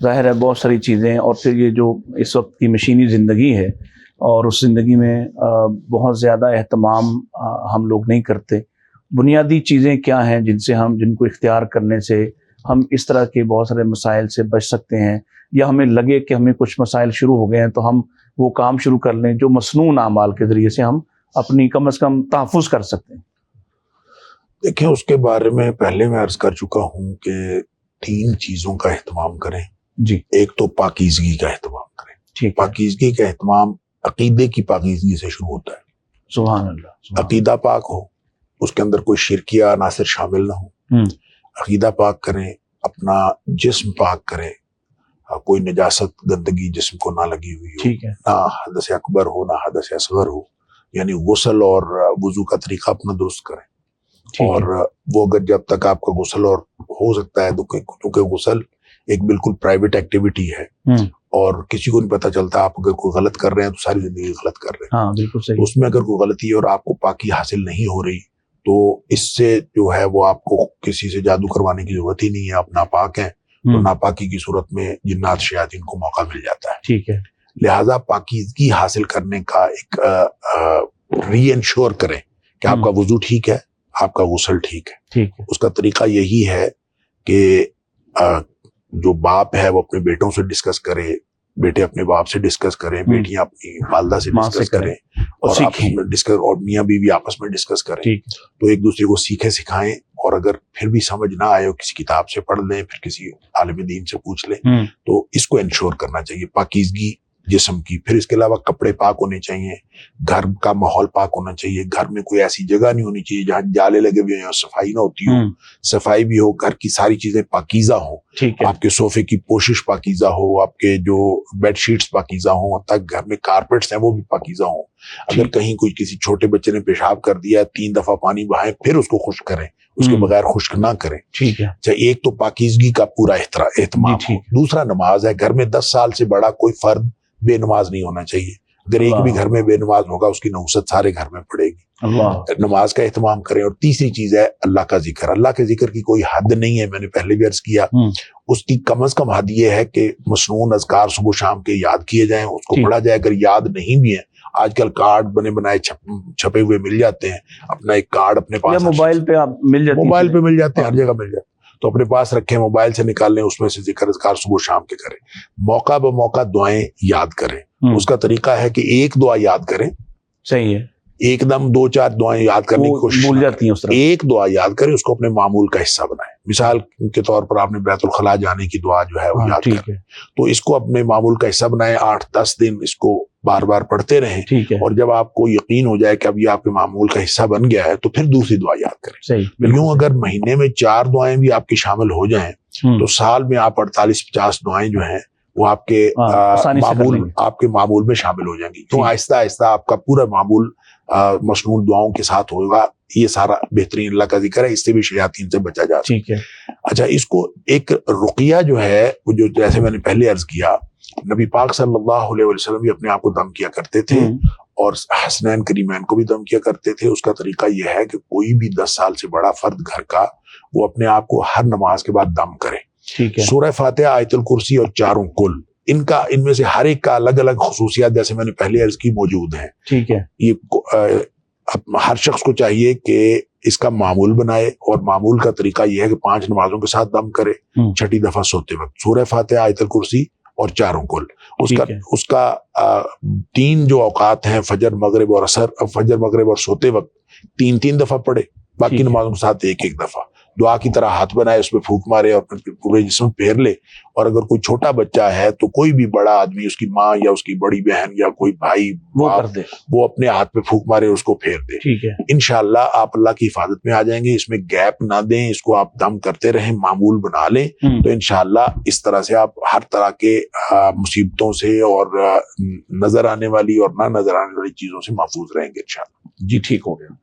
ظاہر ہے بہت ساری چیزیں، اور پھر یہ جو اس وقت کی مشینی زندگی ہے اور اس زندگی میں بہت زیادہ اہتمام ہم لوگ نہیں کرتے. بنیادی چیزیں کیا ہیں جن کو اختیار کرنے سے ہم اس طرح کے بہت سارے مسائل سے بچ سکتے ہیں، یا ہمیں لگے کہ ہمیں کچھ مسائل شروع ہو گئے ہیں تو ہم وہ کام شروع کر لیں جو مسنون اعمال کے ذریعے سے ہم اپنی کم از کم تحفظ کر سکتے ہیں؟ دیکھیں، اس کے بارے میں پہلے میں عرض کر چکا ہوں کہ 3 چیزوں کا اہتمام کریں. جی. ایک تو پاکیزگی کا اہتمام کریں. ٹھیک. پاکیزگی کا اہتمام عقیدے کی پاکیزگی سے شروع ہوتا ہے. سبحان اللہ. عقیدہ پاک ہو، اس کے اندر کوئی شرکیہ عناصر شامل نہ ہو. عقیدہ پاک کریں، اپنا جسم پاک کریں، کوئی نجاست گندگی جسم کو نہ لگی ہوئی ہو. ٹھیک ہے. نہ حدث اکبر ہو نہ حدث اصغر ہو، یعنی غسل اور وضو کا طریقہ اپنا درست کریں. اور وہ اگر جب تک آپ کا غسل اور ہو سکتا ہے، تو کیونکہ غسل ایک بالکل پرائیویٹ ایکٹیویٹی ہے اور کسی کو نہیں پتہ چلتا. آپ اگر کوئی غلط کر رہے ہیں تو ساری زندگی غلط کر رہے ہیں. ہاں بالکل صحیح. اس میں اگر کوئی غلطی ہے اور آپ کو پاکی حاصل نہیں ہو رہی تو اس سے جو ہے وہ آپ کو کسی سے جادو کروانے کی ضرورت ہی نہیں ہے. آپ ناپاک ہیں تو ناپاکی کی صورت میں جنات شیاطین کو موقع مل جاتا ہے. ٹھیک ہے. لہٰذا پاکیزگی حاصل کرنے کا ایک ری انشور کریں کہ آپ کا وضو ٹھیک ہے، آپ کا غسل ٹھیک ہے. ٹھیک ہے. اس کا طریقہ یہی ہے کہ جو باپ ہے وہ اپنے بیٹوں سے ڈسکس کرے، بیٹے اپنے باپ سے ڈسکس کریں، بیٹیاں اپنی والدہ سے ڈسکس کریں، اور آپس میں ڈسکس، اور میاں بیوی آپس میں ڈسکس کریں. تو ایک دوسرے کو سیکھے سکھائیں. اور اگر پھر بھی سمجھ نہ آئے، کسی کتاب سے پڑھ لیں، پھر کسی عالم دین سے پوچھ لیں. تو اس کو انشور کرنا چاہیے، پاکیزگی جسم کی. پھر اس کے علاوہ کپڑے پاک ہونے چاہیے، گھر کا ماحول پاک ہونا چاہیے. گھر میں کوئی ایسی جگہ نہیں ہونی چاہیے جہاں جالے لگے ہوئے ہیں اور صفائی نہ ہوتی ہو. صفائی بھی ہو، گھر کی ساری چیزیں پاکیزہ ہوں. آپ کے صوفے کی پوشش پاکیزہ ہو، آپ کے جو بیڈ شیٹس پاکیزہ ہوں، تک گھر میں کارپیٹس ہیں وہ بھی پاکیزہ ہوں. اگر کہیں کوئی کسی چھوٹے بچے نے پیشاب کر دیا، 3 دفعہ پانی بہائیں پھر اس کو خشک کریں، اس کے بغیر خشک نہ کریں. ٹھیک ہے. اچھا، ایک تو پاکیزگی کا پورا اہتمام ہو. دوسرا نماز ہے. گھر میں 10 سال سے بڑا کوئی فرد بے نماز نہیں ہونا چاہیے. اگر ایک بھی گھر میں بے نماز ہوگا، اس کی نحوست سارے گھر میں پڑے گی. نماز کا اہتمام کریں. اور تیسری چیز ہے اللہ کا ذکر. اللہ کے ذکر کی کوئی حد نہیں ہے، میں نے پہلے بھی عرض کیا. اس کی کم از کم حد یہ ہے کہ مسنون اذکار صبح شام کے یاد کیے جائیں، اس کو پڑھا جائے. اگر یاد نہیں بھی ہے، آج کل کارڈ بنے بنائے چھپے ہوئے مل جاتے ہیں. اپنا ایک کارڈ اپنے پاس، موبائل پہ مل جاتے ہیں، ہر جگہ مل جاتے ہیں. تو اپنے پاس رکھیں، موبائل سے نکال لیں، اس میں سے ذکر اذکار صبح شام کے کریں. موقع بہ موقع دعائیں یاد کریں. اس کا طریقہ ہے کہ ایک دعا یاد کریں. صحیح ہے. ایک دم 2-4 دعائیں یاد کرنے کی کوشش بھول جاتی ہیں اس طرح. ایک دعا یاد کریں، اس کو اپنے معمول کا حصہ بنائیں. مثال کے طور پر آپ نے بیت الخلاء جانے کی دعا جو ہے وہ یاد کریں، تو اس کو اپنے معمول کا حصہ بنائیں. 8-10 دن اس کو بار بار پڑھتے رہیں. اور جب آپ کو یقین ہو جائے کہ اب یہ آپ کے معمول کا حصہ بن گیا ہے، تو پھر دوسری دعا یاد کریں. یوں اگر مہینے میں 4 دعائیں بھی آپ کی شامل ہو جائیں تو سال میں آپ 48-50 دعائیں جو ہیں وہ آپ کے معمول میں شامل ہو جائیں گی. تو آہستہ آہستہ آپ کا پورا معمول مسنون دعاؤں کے ساتھ ہوگا. یہ سارا بہترین اللہ کا ذکر ہے، اس سے بھی شیاطین سے بچا جا سکتا ہے. اچھا، اس کو ایک رقیہ جو ہے، وہ جو جیسے میں نے پہلے عرض کیا، نبی پاک صلی اللہ علیہ وسلم بھی اپنے آپ کو دم کیا کرتے تھے اور حسنین کریمین کو بھی دم کیا کرتے تھے. اس کا طریقہ یہ ہے کہ کوئی بھی 10 سال سے بڑا فرد گھر کا، وہ اپنے آپ کو ہر نماز کے بعد دم کرے. سورہ فاتحہ، آیت الکرسی اور 4 کل، ان میں سے ہر ایک کا الگ الگ خصوصیات جیسے میں نے پہلے عرض کی موجود ہیں. ٹھیک ہے. یہ ہر شخص کو چاہیے کہ اس کا معمول بنائے. اور معمول کا طریقہ یہ ہے کہ 5 نمازوں کے ساتھ دم کرے. 6ٹی دفعہ سوتے وقت سورہ فاتحہ، آیت الکرسی اور 4 کل. اس کا 3 جو اوقات ہیں، فجر مغرب اور عصر، فجر مغرب اور سوتے وقت 3 دفعہ پڑھے. باقی نمازوں کے ساتھ 1 دفعہ. دعا کی طرح ہاتھ بنائے، اس پہ پھونک مارے اور پھر پورے جسم پھیر لے. اور اگر کوئی چھوٹا بچہ ہے تو کوئی بھی بڑا آدمی، اس کی ماں یا اس کی بڑی بہن یا کوئی بھائی، وہ اپنے ہاتھ پہ پھونک مارے، اس کو پھیر دے. انشاءاللہ آپ اللہ کی حفاظت میں آ جائیں گے. اس میں گیپ نہ دیں، اس کو آپ دم کرتے رہیں، معمول بنا لیں. تو انشاءاللہ اس طرح سے آپ ہر طرح کے مصیبتوں سے اور نظر آنے والی اور نہ نظر آنے والی چیزوں سے محفوظ رہیں گے انشاءاللہ. جی ٹھیک ہو گیا.